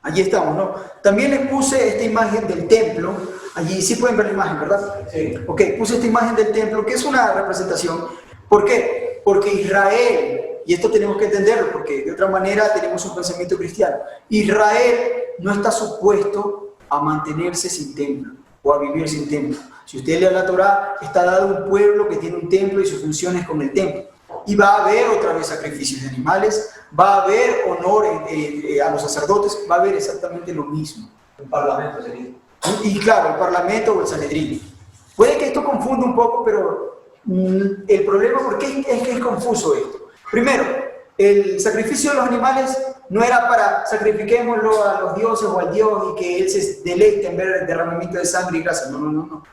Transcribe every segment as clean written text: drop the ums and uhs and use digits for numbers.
Allí estamos, ¿no? También les puse esta imagen del templo. Allí sí pueden ver la imagen, ¿verdad? Sí. Ok, puse esta imagen del templo, que es una representación. ¿Por qué? Porque Israel, y esto tenemos que entenderlo, porque de otra manera tenemos un pensamiento cristiano. Israel no está supuesto a mantenerse sin templo o a vivir sin templo. Si usted lee la Torá, está dado un pueblo que tiene un templo y sus funciones con el templo. Y va a haber otra vez sacrificios de animales, va a haber honor a los sacerdotes, va a haber exactamente lo mismo. Un parlamento sería. Y claro, el parlamento o el Sanedrín. Puede que esto confunda un poco, pero el problema, ¿por qué es que es confuso esto? Primero, el sacrificio de los animales no era para sacrifiquémoslo a los dioses o al Dios y que Él se deleite en ver el derramamiento de sangre y grasa. No, no, no, no.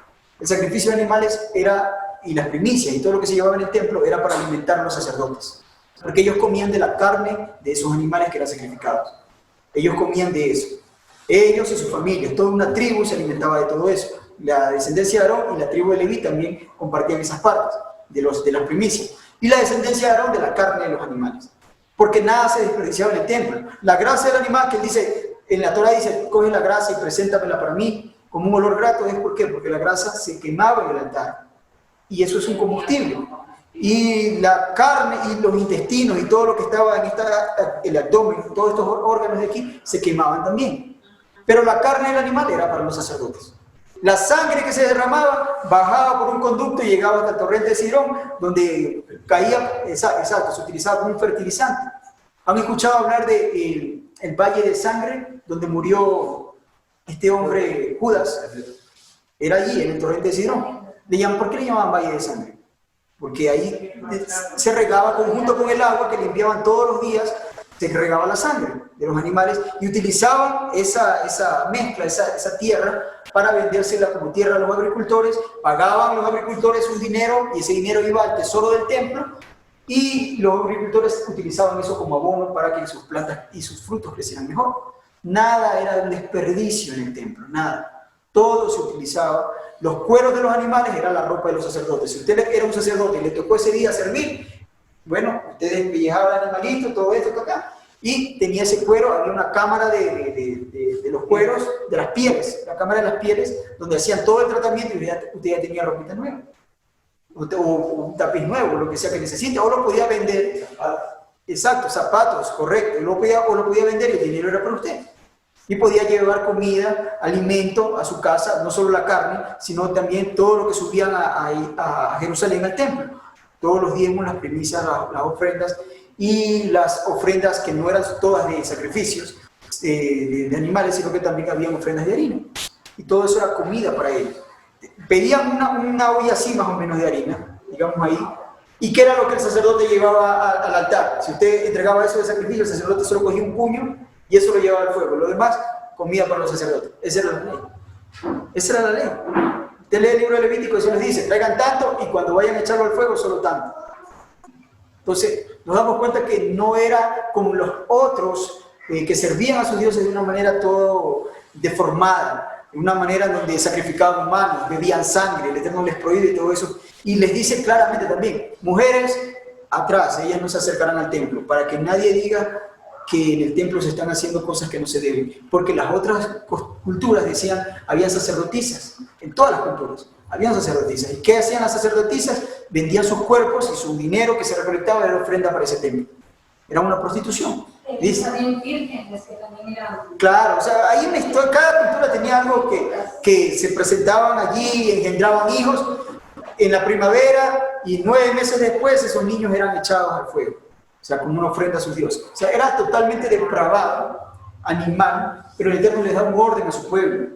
El sacrificio de animales era, y las primicias y todo lo que se llevaba en el templo, era para alimentar a los sacerdotes. Porque ellos comían de la carne de esos animales que eran sacrificados. Ellos comían de eso. Ellos y sus familias, toda una tribu se alimentaba de todo eso. La descendencia de Aarón y la tribu de Leví también compartían esas partes de las primicias. Y la descendencia de Aarón de la carne de los animales. Porque nada se desperdiciaba en el templo. La grasa del animal, que él dice, en la Torah dice, coge la grasa y preséntamela para mí como un olor grato, ¿es por qué? Porque la grasa se quemaba en el altar. Y eso es un combustible. Y la carne y los intestinos y todo lo que estaba en el abdomen, todos estos órganos de aquí, se quemaban también. Pero la carne del animal era para los sacerdotes. La sangre que se derramaba bajaba por un conducto y llegaba hasta el torrente de Sidrón, donde caía, exacto, se utilizaba como un fertilizante. ¿Han escuchado hablar de el valle de sangre, donde murió este hombre Judas? Era allí, en el torrente de Sidrón. ¿Por qué le llamaban valle de sangre? Porque ahí se regaba junto con el agua que limpiaban todos los días, se regaba la sangre de los animales y utilizaban esa mezcla, esa tierra para vendérsela como tierra a los agricultores. Pagaban los agricultores un dinero y ese dinero iba al tesoro del templo y los agricultores utilizaban eso como abono para que sus plantas y sus frutos crecieran mejor. Nada era un desperdicio en el templo, nada. Todo se utilizaba. Los cueros de los animales era la ropa de los sacerdotes. Si usted era un sacerdote y le tocó ese día servir, bueno, usted despellejaba el animalito, todo esto acá, y tenía ese cuero, había una cámara de los cueros, de las pieles, la cámara de las pieles, donde hacían todo el tratamiento y usted ya tenía ropita nueva, o un tapiz nuevo, lo que sea que necesite, o lo podía vender, exacto, zapatos, correcto, o lo podía vender y el dinero era para usted. Y podía llevar comida, alimento a su casa, no solo la carne, sino también todo lo que subían a Jerusalén al templo. Todos los diezmos, las primicias, las ofrendas y las ofrendas que no eran todas de sacrificios de animales, sino que también habían ofrendas de harina. Y todo eso era comida para ellos. Pedían una olla así más o menos de harina, digamos ahí. ¿Y qué era lo que el sacerdote llevaba al altar? Si usted entregaba eso de sacrificio, el sacerdote solo cogía un puño y eso lo llevaba al fuego. Lo demás, comida para los sacerdotes. Esa era la ley. Esa era la ley. Usted lee el libro de Levítico y eso les dice, traigan tanto y cuando vayan a echarlo al fuego, solo tanto. Entonces, nos damos cuenta que no era como los otros que servían a sus dioses de una manera todo deformada, de una manera donde sacrificaban humanos, bebían sangre, el Eterno les prohíbe todo eso. Y les dice claramente también, mujeres, atrás, ellas no se acercarán al templo, para que nadie diga que en el templo se están haciendo cosas que no se deben, porque las otras culturas decían, habían sacerdotisas, en todas las culturas, habían sacerdotisas. ¿Y qué hacían las sacerdotisas? Vendían sus cuerpos y su dinero que se recolectaba era ofrenda para ese templo. Era una prostitución. También vírgenes que también eran... Claro, o sea, ahí en la historia, cada cultura tenía algo que se presentaban allí, engendraban hijos en la primavera y 9 meses después esos niños eran echados al fuego. O sea, como una ofrenda a sus dioses. O sea, era totalmente depravado, animal, pero el Eterno les da un orden a su pueblo.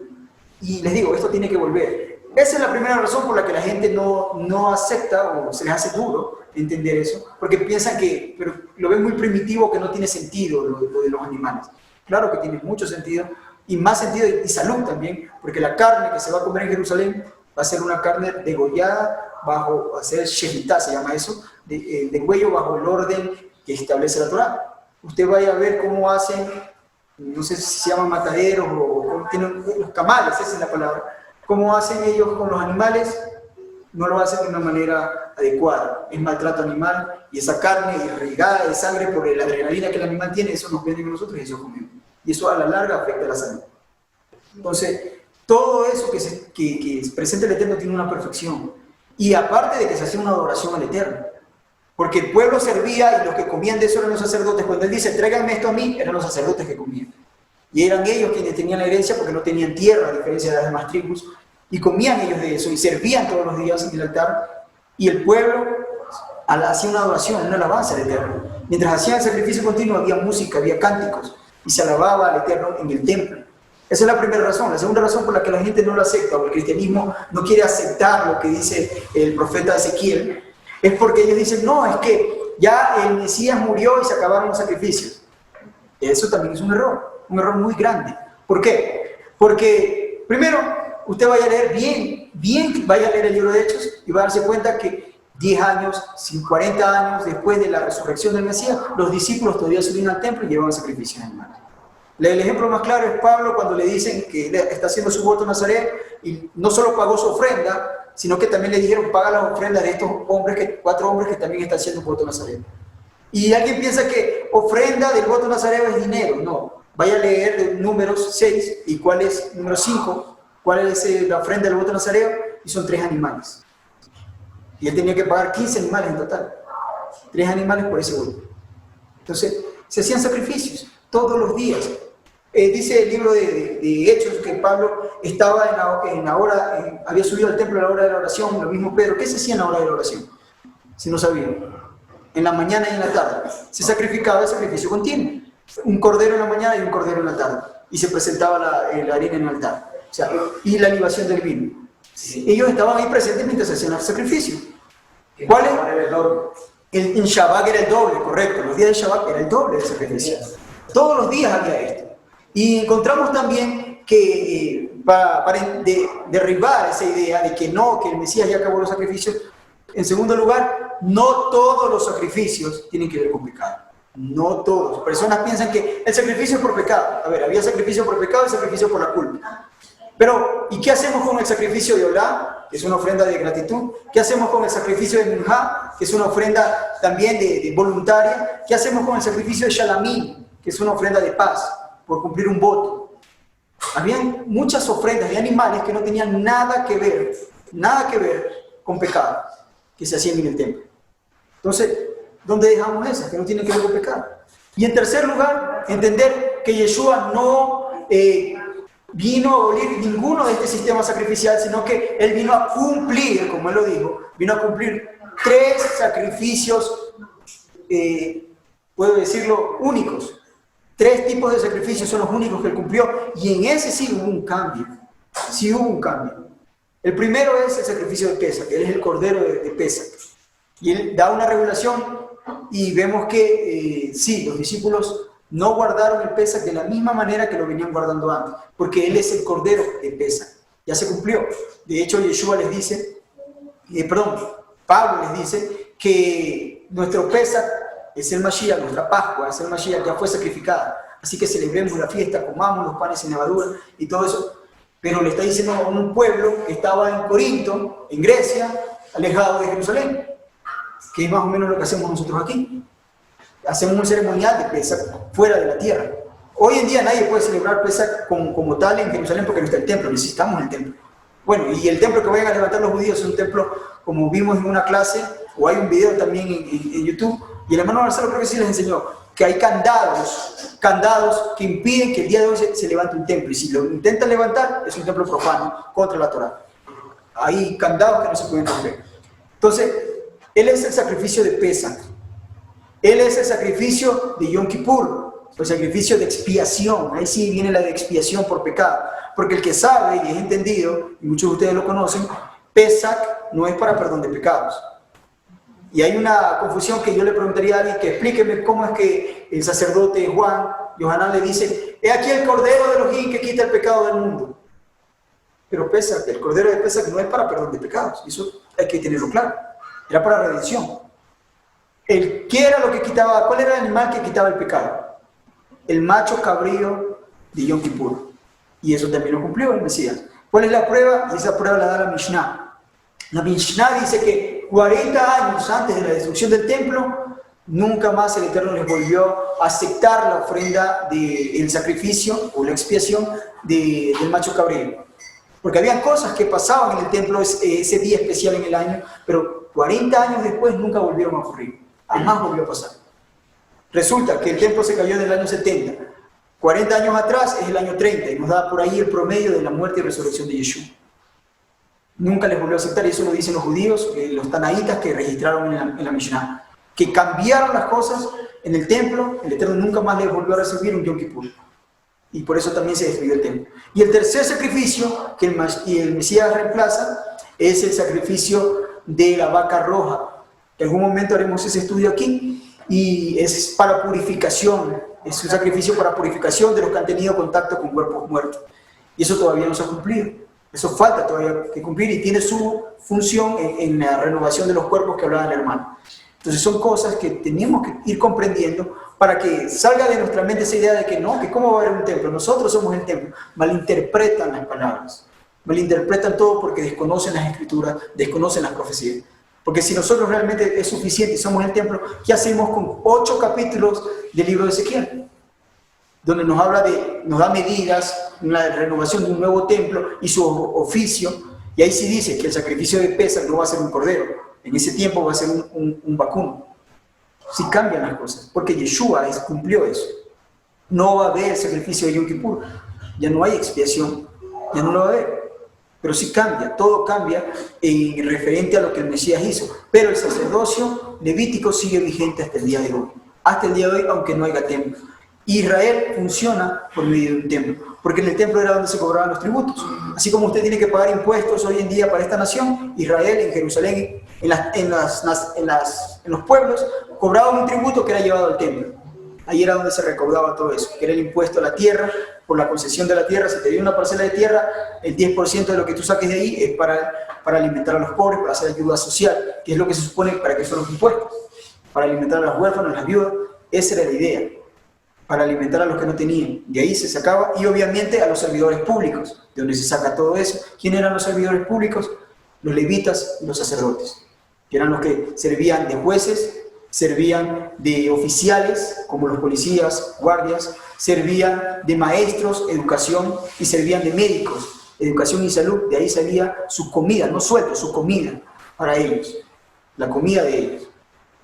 Y les digo, esto tiene que volver. Esa es la primera razón por la que la gente no acepta o se les hace duro entender eso, porque piensan pero lo ven muy primitivo, que no tiene sentido lo de los animales. Claro que tiene mucho sentido, y más sentido y salud también, porque la carne que se va a comer en Jerusalén va a ser una carne degollada bajo, va a ser shehitá, se llama eso, de cuello bajo el orden que establece la Torá. Usted vaya a ver cómo hacen, no sé si se llaman mataderos o cómo tienen los camales, esa es la palabra, cómo hacen ellos con los animales, no lo hacen de una manera adecuada, es maltrato animal y esa carne irrigada de sangre por la adrenalina que el animal tiene, eso nos venden a nosotros y eso comemos. y eso a la larga afecta a la salud. Entonces, todo eso que presenta el Eterno tiene una perfección. Y aparte de que se hacía una adoración al Eterno. Porque el pueblo servía y los que comían de eso eran los sacerdotes. Cuando él dice, tráiganme esto a mí, eran los sacerdotes que comían. Y eran ellos quienes tenían la herencia porque no tenían tierra, a diferencia de las demás tribus. Y comían ellos de eso y servían todos los días en el altar. Y el pueblo hacía una adoración, una alabanza al Eterno. Mientras hacían el sacrificio continuo había música, había cánticos. Y se alababa al Eterno en el templo. Esa es la primera razón. La segunda razón por la que la gente no lo acepta, o el cristianismo no quiere aceptar lo que dice el profeta Ezequiel, es porque ellos dicen, no, es que ya el Mesías murió y se acabaron los sacrificios. Eso también es un error muy grande. ¿Por qué? Porque, primero, usted vaya a leer vaya a leer el libro de Hechos y va a darse cuenta que 10 años, 40 años después de la resurrección del Mesías, los discípulos todavía subían al templo y llevaban sacrificios animales. El ejemplo más claro es Pablo cuando le dicen que está haciendo su voto en Nazaret y no solo pagó su ofrenda, sino que también le dijeron paga las ofrendas de estos hombres, 4 hombres que también están haciendo un voto en Nazaret. Y alguien piensa que ofrenda del voto nazareo es dinero. No, vaya a leer Números 6 y cuál es número 5, cuál es la ofrenda del voto nazareo, y son 3 animales. Y él tenía que pagar 15 animales en total. 3 animales por ese voto. Entonces, se hacían sacrificios todos los días. Dice el libro de Hechos que Pablo estaba en la hora, había subido al templo a la hora de la oración, lo mismo Pedro. ¿Qué se hacía en la hora de la oración? Si no sabían. En la mañana y en la tarde. Se sacrificaba el sacrificio continuo. Un cordero en la mañana y un cordero en la tarde. Y se presentaba la harina en el altar. O sea, y la libación del vino. Sí. Ellos estaban ahí presentes mientras se hacían el sacrificio. ¿Cuál es? En Shabbat era el doble, correcto. Los días de Shabbat era el doble del sacrificio. Todos los días había esto. Y encontramos también que para derribar esa idea de que no, que el Mesías ya acabó los sacrificios, en segundo lugar, no todos los sacrificios tienen que ver con pecado. No todos. Personas piensan que el sacrificio es por pecado. A ver, había sacrificio por pecado y sacrificio por la culpa. Pero, ¿y qué hacemos con el sacrificio de Olá, que es una ofrenda de gratitud? ¿Qué hacemos con el sacrificio de Minjá, que es una ofrenda también de voluntaria? ¿Qué hacemos con el sacrificio de Shalamim, que es una ofrenda de paz, por cumplir un voto? Habían muchas ofrendas de animales que no tenían nada que ver con pecado, que se hacían en el templo. Entonces, ¿dónde dejamos esas que no tienen que ver con pecado? Y en tercer lugar, entender que Yeshua no vino a abolir ninguno de este sistema sacrificial, sino que Él vino a cumplir, como Él lo dijo, vino a cumplir 3 sacrificios, puedo decirlo, únicos. 3 tipos de sacrificios son los únicos que Él cumplió, y en ese sí hubo un cambio. Sí hubo un cambio. El primero es el sacrificio de Pesach, que Él es el cordero de Pesach. Y Él da una revelación y vemos que sí, los discípulos no guardaron el Pesach de la misma manera que lo venían guardando antes, porque Él es el cordero de Pesach. Ya se cumplió. De hecho, Yeshua les dice, Pablo les dice que nuestro Pesach es el Mashiach, nuestra Pascua es el Mashiach, ya fue sacrificada. Así que celebremos la fiesta, comamos los panes sin levadura y todo eso. Pero le está diciendo a un pueblo que estaba en Corinto, en Grecia, alejado de Jerusalén, que es más o menos lo que hacemos nosotros aquí. Hacemos un ceremonial de Pesach fuera de la tierra. Hoy en día nadie puede celebrar Pesach como tal en Jerusalén porque no está el templo, necesitamos el templo. Bueno, y el templo que vayan a levantar los judíos es un templo, como vimos en una clase, o hay un video también en YouTube, y el hermano Marcelo creo que sí les enseñó, que hay candados que impiden que el día de hoy se levante un templo, y si lo intentan levantar, es un templo profano, contra la Torá. Hay candados que no se pueden romper. Entonces, Él es el sacrificio de Pesach. Él es el sacrificio de Yom Kippur, el sacrificio de expiación. Ahí sí viene la de expiación por pecado. Porque el que sabe y es entendido, y muchos de ustedes lo conocen, Pesach no es para perdón de pecados. Y hay una confusión que yo le preguntaría a alguien que explíqueme cómo es que el sacerdote Juan, Yohanan le dice, he aquí el cordero de Elohim que quita el pecado del mundo. Pero Pesach, el cordero de Pesach no es para perdón de pecados. Eso hay que tenerlo claro. Era para redención. ¿Qué era lo que quitaba? ¿Cuál era el animal que quitaba el pecado? El macho cabrío de Yom Kippur. Y eso también lo cumplió el Mesías. ¿Cuál es la prueba? Y esa prueba la da la Mishnah. La Mishnah dice que 40 años antes de la destrucción del templo, Nunca más el Eterno les volvió a aceptar la ofrenda del sacrificio o la expiación del macho cabrío. Porque habían cosas que pasaban en el templo ese día especial en el año, pero 40 años después nunca volvieron a ocurrir. Jamás volvió a pasar. Resulta que el templo se cayó en el año 70. 40 años atrás es el año 30 y nos da por ahí el promedio de la muerte y resurrección de Yeshua. Nunca les volvió a aceptar, y eso lo dicen los judíos, los tanaítas que registraron en la Mishnah, que cambiaron las cosas en el templo. El Eterno nunca más les volvió a recibir un Yom Kippur. Y por eso también se destruyó el templo. Y el tercer sacrificio que el Mesías reemplaza es el sacrificio de la vaca roja. En algún momento haremos ese estudio aquí, y es para purificación, es un sacrificio para purificación de los que han tenido contacto con cuerpos muertos. Y eso todavía no se ha cumplido. Eso falta todavía que cumplir y tiene su función en la renovación de los cuerpos que hablaba el hermano. Entonces son cosas que tenemos que ir comprendiendo para que salga de nuestra mente esa idea de que no, que cómo va a haber un templo, nosotros somos el templo. Malinterpretan las palabras, malinterpretan todo porque desconocen las escrituras, desconocen las profecías. Porque si nosotros realmente es suficiente y somos el templo, ¿qué hacemos con 8 capítulos del libro de Ezequiel? Donde nos habla nos da medidas, la renovación de un nuevo templo y su oficio, y ahí sí dice que el sacrificio de Pesach no va a ser un cordero, en ese tiempo va a ser un vacuno. Sí cambian las cosas, porque Yeshua cumplió eso. No va a haber sacrificio de Yom Kippur, ya no hay expiación, ya no lo va a haber. Pero sí cambia, todo cambia en referente a lo que el Mesías hizo. Pero el sacerdocio levítico sigue vigente hasta el día de hoy. Hasta el día de hoy, aunque no haya templo. Israel funciona por medio de un templo, porque en el templo era donde se cobraban los tributos. Así como usted tiene que pagar impuestos hoy en día para esta nación, Israel en Jerusalén, en los pueblos, cobraban un tributo que era llevado al templo. Ahí era donde se recaudaba todo eso, que era el impuesto a la tierra, por la concesión de la tierra. Si te dio una parcela de tierra, el 10% de lo que tú saques de ahí es para alimentar a los pobres, para hacer ayuda social, que es lo que se supone para que son los impuestos, para alimentar a los huérfanos, a las viudas. Esa era la idea, para alimentar a los que no tenían. De ahí se sacaba, y obviamente a los servidores públicos, de donde se saca todo eso. ¿Quiénes eran los servidores públicos? Los levitas y los sacerdotes, que eran los que servían de jueces, servían de oficiales, como los policías, guardias, servían de maestros, educación, y servían de médicos, educación y salud. De ahí salía su comida, no sueldo, su comida para ellos, la comida de ellos,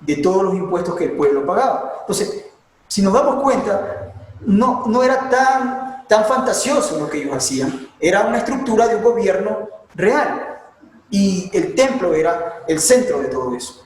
de todos los impuestos que el pueblo pagaba. Entonces, si nos damos cuenta, no era tan fantasioso lo que ellos hacían, era una estructura de un gobierno real, y el templo era el centro de todo eso.